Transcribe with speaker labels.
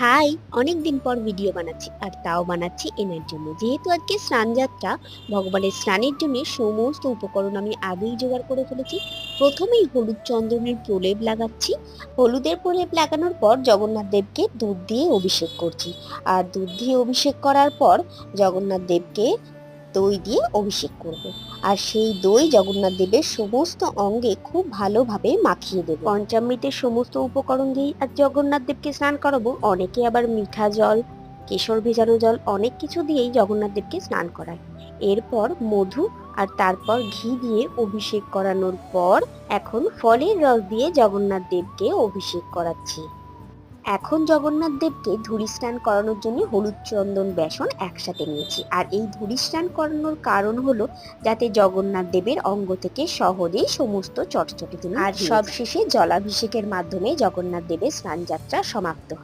Speaker 1: High, অনেকদিন পর video বানাচ্ছি আর তাও বানাচ্ছি এনার জন্য। যেহেতু আজকে স্নান যাত্রা, ভগবানের স্নানের জন্য সমস্ত উপকরণ আমি আগেই জোগাড় করে ফেলেছি। প্রথমেই হলুদ চন্দনের প্রলেপ লাগাচ্ছি। হলুদের প্রলেপ লাগানোর পর জগন্নাথ দেবকে দুধ দিয়ে অভিষেক করছি। আর দুধ দিয়ে অভিষেক করার পর জগন্নাথ দেবকে দই দিয়ে অভিষেক করব। আর সেই দই জগন্নাথ দেবের সমস্ত অঙ্গে খুব ভালোভাবে মাখিয়ে দেব। পঞ্চামৃতের সমস্ত উপকরণ দিয়েই আজ জগন্নাথ দেবকে স্নান করাবো। অনেকে আবার মিঠা জল, কেশর ভেজানো জল, অনেক কিছু দিয়েই জগন্নাথ দেবকে স্নান করায়। এরপর মধু আর তারপর ঘি দিয়ে অভিষেক করানোর পর এখন ফলের রস দিয়ে জগন্নাথ দেবকে অভিষেক করাচ্ছি। এখন জগন্নাথ দেবকে ধূলি স্নান করানোর জন্য হলুদ চন্দন বেসন একসাথে নিয়েছি। আর এই ধূলি স্নান করানোর কারণ হলো যাতে জগন্নাথ দেবের অঙ্গ থেকে সহজেই সমস্ত চটচটে আর সবশেষে জলাভিষেকের মাধ্যমে জগন্নাথ দেবের স্নান যাত্রা সমাপ্ত হয়।